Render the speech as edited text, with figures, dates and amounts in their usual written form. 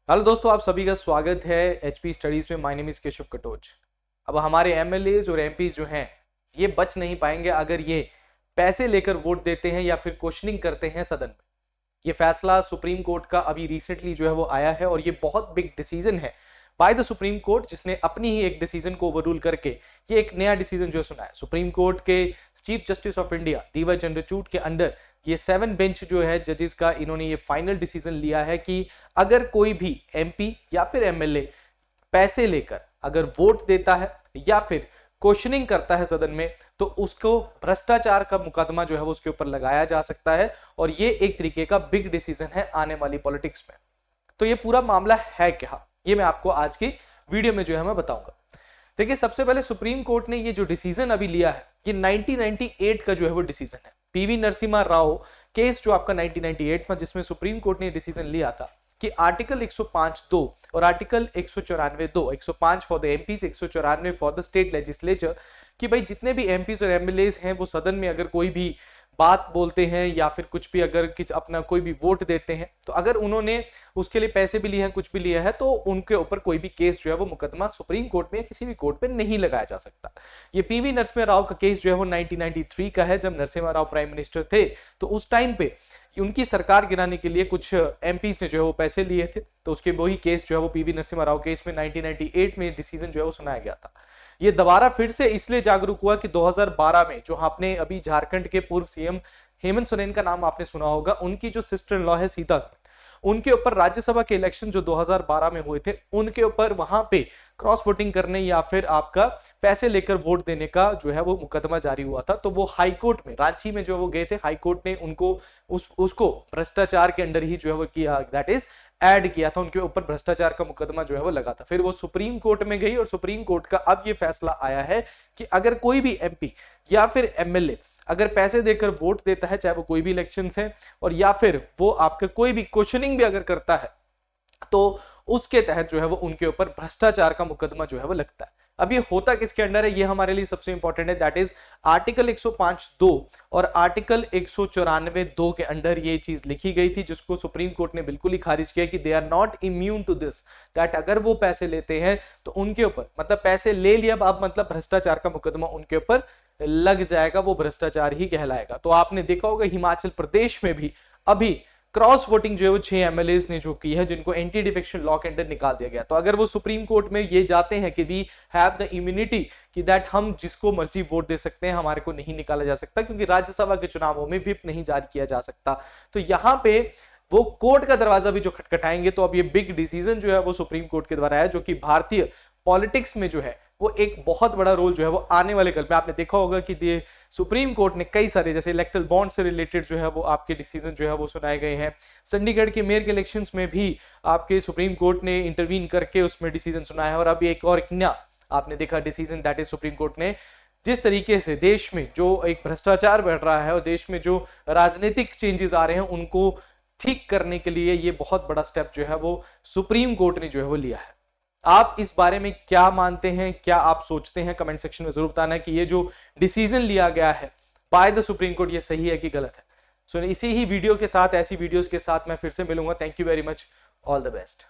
Hello दोस्तों, आप सभी का स्वागत है एचपी स्टडीज में। My name is Keshav Katoch. अब हमारे एमएलएज और एमपीज जो हैं ये बच नहीं पाएंगे अगर ये पैसे लेकर वोट देते हैं या फिर क्वेश्चनिंग करते हैं सदन में। ये फैसला सुप्रीम कोर्ट का अभी रिसेंटली जो है वो आया है और ये बहुत बिग डिसीजन है बाय द सुप्रीम कोर्ट, जिसने अपनी ही एक डिसीजन को ओवररूल करके ये एक नया डिसीजन जो है सुनाया। सुप्रीम कोर्ट के chief justice of India DY Chandrachud के अंडर ये 7 बेंच जो है जजेस का, इन्होंने ये फाइनल डिसीजन लिया है कि अगर कोई भी एमपी या फिर एमएलए पैसे लेकर अगर वोट देता है या फिर क्वेश्चनिंग करता है सदन में, तो उसको भ्रष्टाचार का मुकदमा जो है वो उसके ऊपर लगाया जा सकता है। और ये एक तरीके का बिग डिसीजन है आने वाली पॉलिटिक्स में। तो ये पूरा मामला है क्या, ये मैं आपको आज की वीडियो में जो है मैं बताऊंगा। देखिए, सबसे पहले सुप्रीम कोर्ट ने ये जो डिसीजन अभी लिया है ये 1998 का जो है वो डिसीजन है। पीवी नरसिम्हा राव केस जो आपका 1998 में, जिसमें सुप्रीम कोर्ट ने डिसीजन लिया था कि आर्टिकल 105(2) और article 194(2), 105 for the MPs, 194 for the state legislature, कि भाई जितने भी एमपीज और एमएलएज हैं वो सदन में अगर कोई भी बात बोलते हैं या फिर कुछ भी अगर अपना कोई भी वोट देते हैं, तो अगर उन्होंने उसके लिए पैसे भी लिए हैं, कुछ भी लिया है, तो उनके ऊपर कोई भी केस जो है वो मुकदमा सुप्रीम कोर्ट में या किसी भी कोर्ट में नहीं लगाया जा सकता। ये पीवी नरसिम्हा राव का केस जो है वो 1993 का है, जब नरसिम्हा राव प्राइम मिनिस्टर थे। तो उस टाइम पे उनकी सरकार गिराने के लिए कुछ एमपीज ने जो है वो पैसे लिए थे, तो उसके वही केस जो है वो पीवी नरसिम्हा राव केस में 1998 में डिसीजन जो है वो सुनाया गया था। ये दोबारा फिर से इसलिए जागरूक हुआ कि 2012 में जो आपने अभी झारखंड के पूर्व सीएम हेमंत सोरेन का नाम आपने सुना होगा, उनकी जो सिस्टर इन लॉ है सीता, उनके ऊपर राज्यसभा के इलेक्शन जो 2012 में हुए थे, उनके ऊपर वहां पे क्रॉस वोटिंग करने या फिर आपका पैसे लेकर वोट देने का जो है वो मुकदमा जारी हुआ था। तो वो हाई कोर्ट में, रांची में जो वो गए थे, हाई कोर्ट ने उनको उसको भ्रष्टाचार के अंडर ही जो है वो किया, दैट इज ऐड किया था, उनके ऊपर भ्रष्टाचार का मुकदमा जो है वो लगा था। फिर वो सुप्रीम कोर्ट में गई और सुप्रीम कोर्ट का अब ये फैसला आया है कि अगर कोई भी एमपी या फिर एमएलए अगर पैसे देकर वोट देता है, चाहे वो कोई भी इलेक्शंस है, और या फिर वो आपका कोई भी क्वेश्चनिंग भी अगर करता है, तो उसके तहत जो है वो उनके ऊपर भ्रष्टाचार का मुकदमा जो है वो लगता है। अब ये होता किसके अंडर है, ये हमारे लिए सबसे इंपॉर्टेंट है, दैट इज आर्टिकल 105(2) और आर्टिकल 194(2) के अंडर ये चीज लिखी गई थी, जिसको सुप्रीम कोर्ट ने बिल्कुल ही खारिज किया कि they are not immune to this, that अगर वो पैसे लेते हैं तो उनके ऊपर, मतलब पैसे ले लिया अब मतलब भ्रष्टाचार का मुकदमा उनके ऊपर लग जाएगा, वो भ्रष्टाचार ही कहलाएगा। तो आपने देखा होगा हिमाचल प्रदेश में भी अभी क्रॉस वोटिंग जो है वो 6 एमएलए ने जो की है, जिनको एंटी डिफेक्शन लॉ के अंडर निकाल दिया गया। तो अगर वो सुप्रीम कोर्ट में ये जाते हैं कि वी हैव द इम्यूनिटी, कि दैट हम जिसको मर्जी वोट दे सकते हैं, हमारे को नहीं निकाला जा सकता, क्योंकि राज्यसभा के चुनावों में व्हिप नहीं जारी किया जा सकता, तो यहां पे वो कोर्ट का दरवाजा भी जो खटखटाएंगे। तो अब ये बिग डिसीजन जो है वो सुप्रीम कोर्ट के द्वारा है, जो कि भारतीय पॉलिटिक्स में जो है वो एक बहुत बड़ा रोल जो है वो आने वाले कल में, आपने देखा होगा कि ये सुप्रीम कोर्ट ने कई सारे, जैसे इलेक्टोरल बॉन्ड से रिलेटेड जो है वो आपके डिसीजन जो है वो सुनाए गए हैं। चंडीगढ़ के मेयर के इलेक्शंस में भी आपके सुप्रीम कोर्ट ने इंटरवीन करके उसमें डिसीजन सुनाया है। और अब एक और नया आपने देखा decision, that is supreme court ने जिस तरीके से देश में जो एक भ्रष्टाचार बढ़ रहा है और देश में जो राजनीतिक चेंजेस आ रहे हैं उनको ठीक करने के लिए ये बहुत बड़ा स्टेप जो है वो सुप्रीम कोर्ट ने जो है वो लिया है। आप इस बारे में क्या मानते हैं, क्या आप सोचते हैं, कमेंट सेक्शन में जरूर बताना कि ये जो डिसीजन लिया गया है बाय द सुप्रीम कोर्ट ये सही है कि गलत है। सो इसी ही वीडियो के साथ, ऐसी वीडियोस के साथ मैं फिर से मिलूंगा। Thank you very much, all the best.